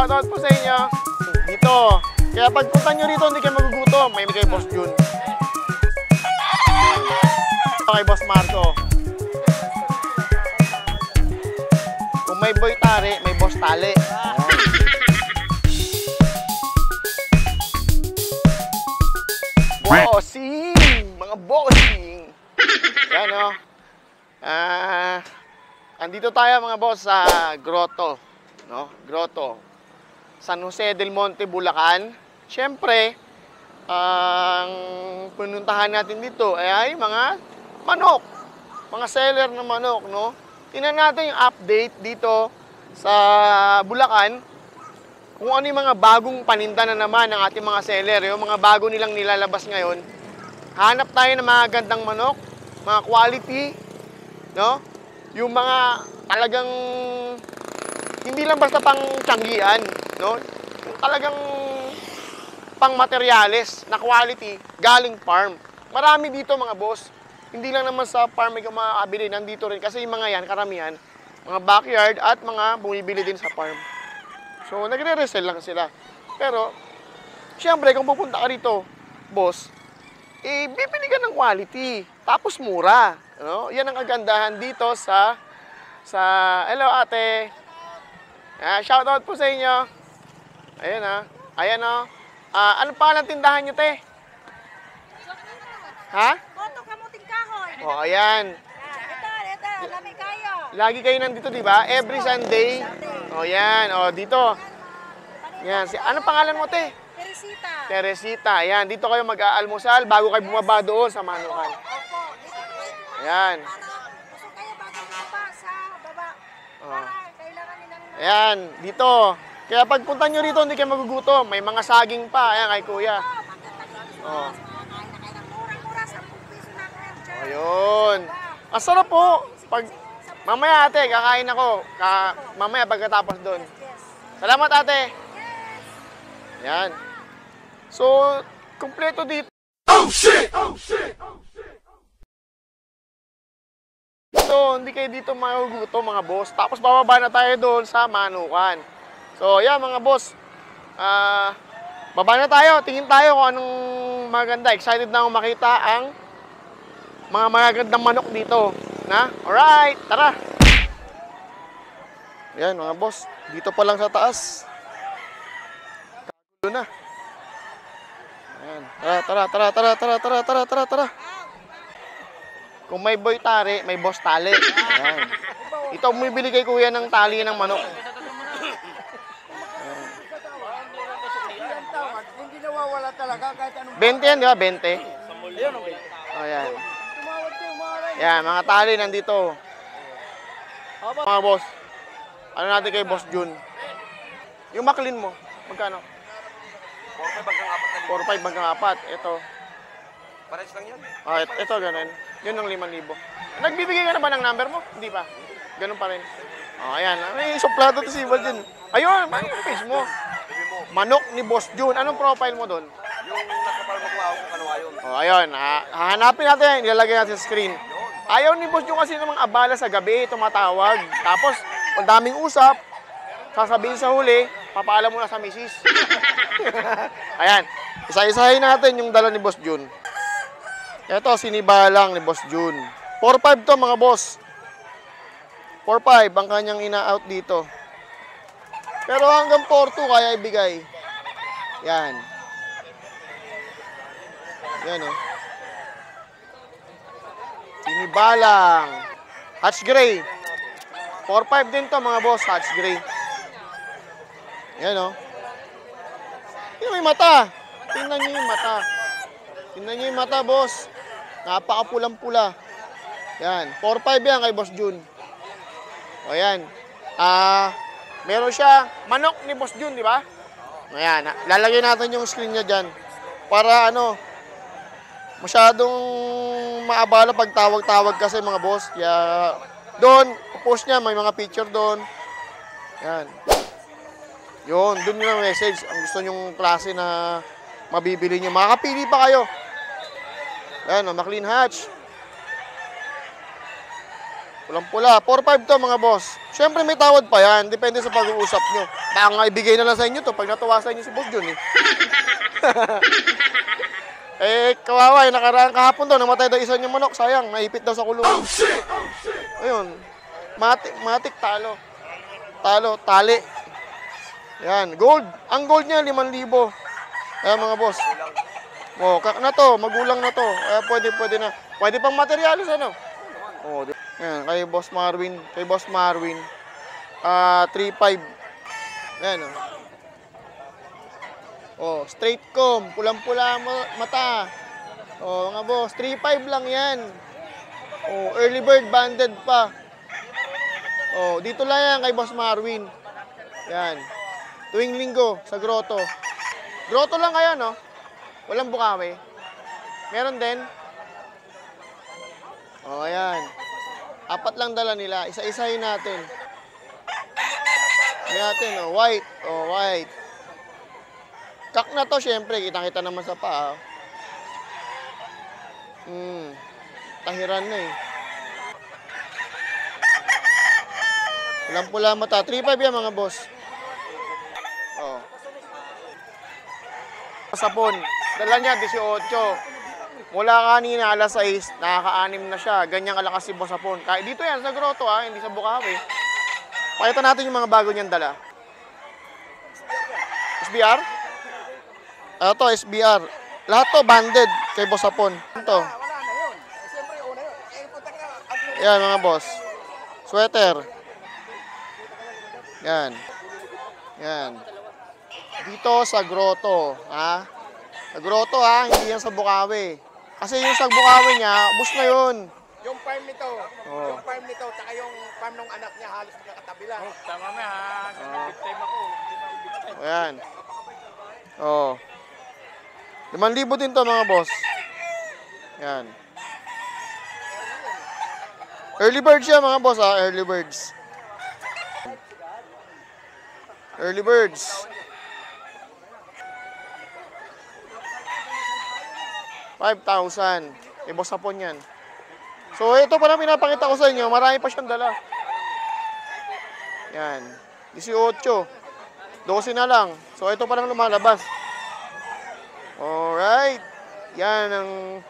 shoutout po sa inyo. Dito. Kaya pagpunta nyo rito, hindi kayo magugutom. May kay Boss Jun. Kay Boss Marco. Kung may boy tari, may boss tali. Bossing! Mga bossing! Yan o. Andito tayo mga boss sa Grotto. No? Grotto. San Jose del Monte, Bulacan. Siyempre, ang pinuntahan natin dito ay mga manok. Mga seller ng manok, no? Tingnan natin yung update dito sa Bulacan. Kung ano yung mga bagong paninda na naman ng ating mga seller, yung mga bago nilang nilalabas ngayon. Hanap tayo ng mga gandang manok, mga quality, no? Yung mga talagang hindi lang basta pang tiyanggian, no? Yung talagang pang materyales na quality galing farm. Marami dito mga boss. Hindi lang naman sa farm may makakabili, nandito rin kasi yung mga yan karamihan, mga backyard at mga bumibili din sa farm. So, nagre-resell lang sila. Pero, siyempre, kung pupunta ka rito, boss, bibili ka ng quality. Tapos mura. Ano? Yan ang kagandahan dito sa hello, ate. Shoutout po sa inyo. Ayan, ha. Ayan, o. Ano pa ang tindahan nyo, te? Ha? Boto kamuting kahoy. O, ayan. Ito, lami kayo. Lagi kayo nandito, di ba? Every Sunday. O, yan. O, dito. Yan. Ano pangalan mo, te? Teresita. Teresita. Ayan. Dito kayo mag-aalmusal bago kayo bumaba doon sa Manukan. Opo. Ayan. Gusto kayo bago bumaba sa baba. Para kailangan nilang... Ayan. Dito. Kaya pagpunta nyo rito, hindi kayo magugutom. May mga saging pa. Ayan, kay kuya. O. Mura-mura, 10 piso na kayo. Ayun. Ang sarap po. Mamaya, ate, kakain ako. Mamaya pagkatapos doon. Salamat, ate. Yan. So, kumpleto dito. Oh, shit! Oh, shit! Oh, shit! So, hindi kayo dito magugutom, mga boss. Tapos, bababa na tayo doon sa Manukan. So, yan, mga boss. Baba na tayo. Tingin tayo kung anong maganda. Excited na akong makita ang mga magagandang manok dito. Na? Alright, tara. Yan mga boss, dito pa lang sa taas. Kagulo na. Ayan. Tara. Kung may boy tari, may boss tali. Ayan. Ito ang bumibili kay kuya ng tali ng manok. Ayan. Hindi nawawala talaga kahit anong... 20 yan, di ba? 20. Ayan. Yan, mga tali nandito. Mga boss, ano natin kay Boss Jun? Yung maklin mo, magkano? 4-5 hanggang 4. Ito. Pares lang yun. Ito, ganun. Yun ang 5,000. Nagbibigay ka na ba ng number mo? Hindi pa. Ganun pa rin. Ayan. May suplado to si Boss Jun. Ayun, yung page mo. Manok ni Boss Jun. Anong profile mo doon? Yung nakapal mo kung ano ayon. Ayun. Hahanapin natin. Ilalagay natin sa screen. Ayaw ni Boss Jun kasi namang abala sa gabi, tumatawag. Tapos, ang daming usap, sasabihin sa huli, papaalam mo na sa misis. Ayan, isa-isahin natin yung dala ni Boss Jun. Ito, sinibalang ni Boss Jun. 4-5 to mga boss. 4-5 ang kanyang ina-out dito. Pero hanggang 4-2 kaya ibigay. Yan. Yan oh. Sinibalang. Hatch gray. 4-5 din to mga boss. Hatch gray. Yan o. Yung may mata. Tingnan nyo yung mata. Tingnan nyo yung mata boss. Napakapulang-pula. Yan. 4-5 yan kay Boss Jun. O yan. Meron siya. Manok ni Boss Jun, di ba? Ayan. Lalagay natin yung screen niya dyan. Para ano, masyadong maabala pag tawag-tawag kasi mga boss. Kaya doon, post niya, may mga picture doon. Yan. Yun, doon yung message. Ang gusto nyong klase na mabibili nyo. Makakapili pa kayo. Yan, McLean Hatch. Pulang-pula. 4-5 to mga boss. Siyempre may tawad pa yan. Depende sa pag-uusap nyo. Baka nga ibigay na lang sa inyo to pag natuwa sa inyo si Boss Jun eh. Kawawa nakaraan kahapon daw. Namatay daw isa niyang manok. Sayang, naipit daw sa kulungan. Ayun. Matik, talo. Tali. Yan, gold. Ang gold niya, 5,000. Ayan mga boss. Oh, na to, magulang na to. Pwede na. Pwede pang materialis ano. Oh, yan, kay Boss Marwin. 3.5. Ayan, oh. Oh, straight comb. Pulang-pula mata. Oh, mga boss. 3.5 lang yan. Oh, early bird banded pa. Oh, dito lang yan kay Boss Marwin. Yan. Tuwing linggo sa grotto. Grotto lang kaya, no? Walang bukawi. Meron din. Oh, ayan. 4 lang dala nila. Isa-isahin natin. Oh, white. Oh, white. Kak na to, syempre. Kitang-kita naman sa paa. Tahiran na eh. Pulang-pula mata. 3.5 yan mga boss. Oh. Sapon. Dala niya, 18. Mula kanina, alas 6, nakaka-6 na siya. Ganyang kalakas si Boss Sapon. Kahit dito yan, sa grotto hindi sa Bukawi. Pakita natin yung mga bago niyang dala. SBR? Ito, SBR. Lahat to banded kay Boss Sapon. Ito. Wala na yun. Siyempre, una yun. Punta ka. Yan mga boss. Sweater. Yan. Dito sa grotto, ha? Sa grotto hindi yan sa Bukawi. Kasi yung sa Bukawi niya, bus na yun. Yung farm nito, Oh. yung farm nito, tsaka yung farm ng anak niya, halos nakatabi lang. Tama na ha. Big time ako. Hindi na big time. Ayan. Oh. 5,000 din to mga boss. Yan. Early birds siya mga boss early birds. Early birds. 5,000. Boss Sapon yan. So, ito pa lang pinapakita ko sa inyo. Marami pa siyang dala. Yan. 18. 12 na lang. So, ito pa lang lumalabas. Alright. Yan ang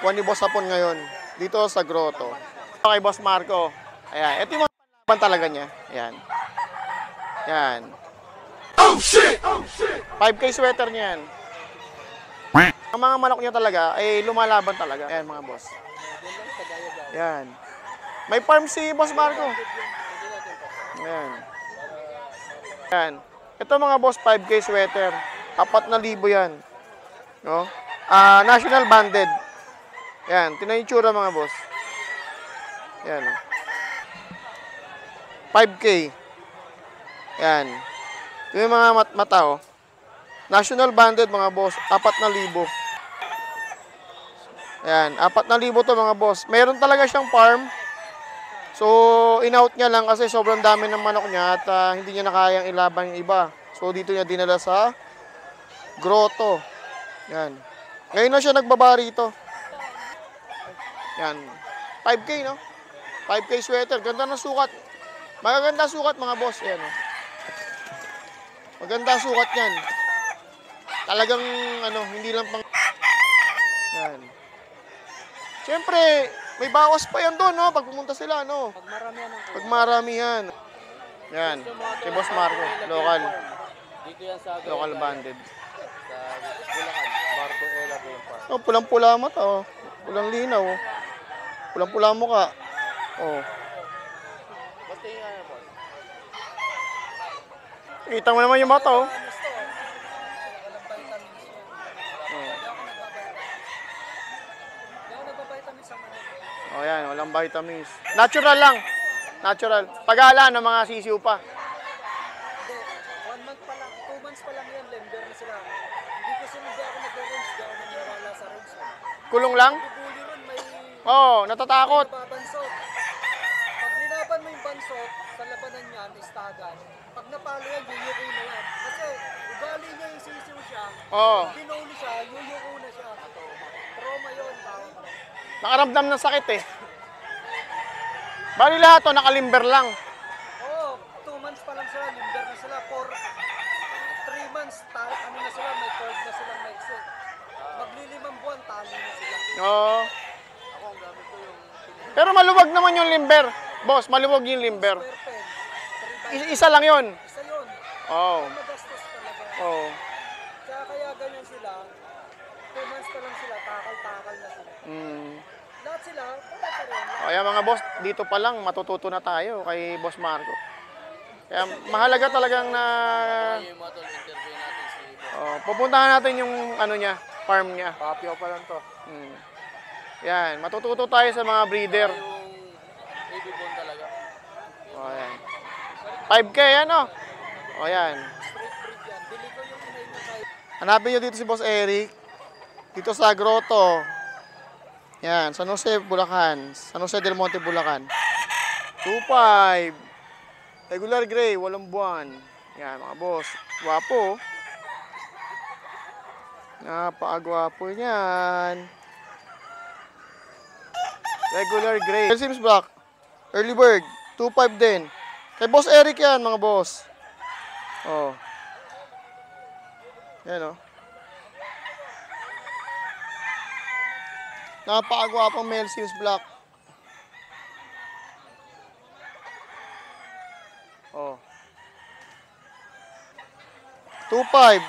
kuha ni Boss Sapon ngayon. Dito sa grotto. Okay, Boss Marco. Ayan. Ito yung mga panlaban talaga niya. Ayan. Yan. Oh, shit! 5K sweater niya yan. Ang mga manok niya talaga ay lumalaban talaga. Ayan mga boss. Yan. May farm si Boss Marco. Ayan. Yan. Ito mga boss, 5K sweater. 4,000 yan. No? National banded. Yan. Tingnan yung tsura mga boss. Yan. 5K. Yan. Ito yung mga mata, oh. National banded mga boss, 4,000. Ayan, 4,000 to mga boss. Meron talaga siyang farm. So, in-out niya lang kasi sobrang dami ng manok niya at hindi niya na kayang ilaban yung iba. So, dito niya dinala sa grotto. Yan. Ngayon na siya nagbaba rito. Yan. 5K, no? 5K sweater. Ganda ng sukat. Magaganda sukat mga boss. Yan, oh. Maganda sukat yan. Talagang, hindi lang pang... Yan. Siyempre, may bawas pa yan doon, no? Pag pumunta sila, no? Pag maramihan. Yan. Si Boss Marco. Local. Dito yan sa Local banded. Sa Bulacan. Barco Ela po yung park. Oh, pulang-pula mata, oh. Pulang linaw, oh. Pulang-pula mukha. Oh. Basta yung boss. Kita mo naman yung mata, oh. Oh, yan, walang vitamins. Natural lang. Natural. Pag-aala ng mga sisiw pa. 1 month pa lang, 2 months pa lang yan, lender na sila. Hindi ko sinunod ako nag-rinse, di ako naniniwala sa rinse. Kulong lang? Bubuli ron, may Oh, natatakot. babansot. Pag linaban mo yung bansot, sa labanan niyan, istagan. Pag napalo yan, yuyuko na yan. Kasi ugali niya yung sisiw siya, Oh. binuli siya, yuyuko na siya. Trauma yun, tawag. Nakaramdam ng sakit eh. Bali lahat to, nakalimber lang. Oo, 2 months pa lang sila, limber na sila. For 3 months, ano na sila, may cord na silang maiksi. Maglilimang buwan, tali na sila. Oo. Pero maluwag naman yung limber. Boss, maluwag yung limber. Square pen, 3 by Isa lang yon. isa yun. Oo. Magastos talaga. Oo. Kaya ganyan sila, 2 months pa lang sila, takal-takal na sila. Mm. Lahat sila, wala pa rin. Kaya mga boss, dito pa lang matututo na tayo kay Boss Marco. Kaya mahalaga talagang na pupuntahan natin yung ano niya, farm niya. Papio pa lang to. Mm. Yan, matututo tayo sa mga breeder. Baby bone talaga. O yan. 5K ano? O yan. Straight breed yan. Bili ko yung inayin na kahit Hanapin nyo dito si Boss Eric. Dito sa Grotto. Yan, San Jose, Bulacan. San Jose del Monte, Bulacan. 2.5. Regular gray, 8 buwan. Yan, mga boss. Gwapo. Napakagwapo niyan. Regular gray. Sims Black. Early bird. 2.5 din. Kay Boss Eric yan, mga boss. Oh. Yan, oh. Napakagwapong male Sims Black. Oh. 2.5.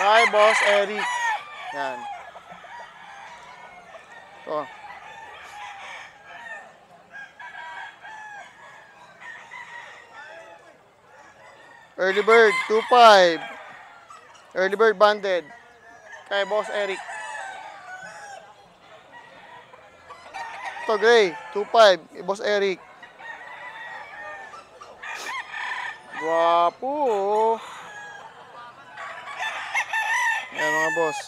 Kay Boss Eric. Yan. Ito. Early bird, 2.5. Early bird banded. Kay Boss Eric. Ito gray, 2.5. Kay Boss Eric. Gwapo. Yan mga boss.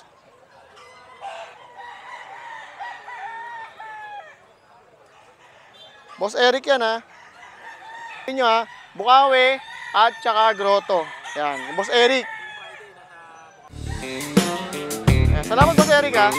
Boss Eric yan ha. Tingnan nyo ha. Bukawi at saka Grotto. Yan. Boss Eric. Yan. Salamat Boss Eric ha.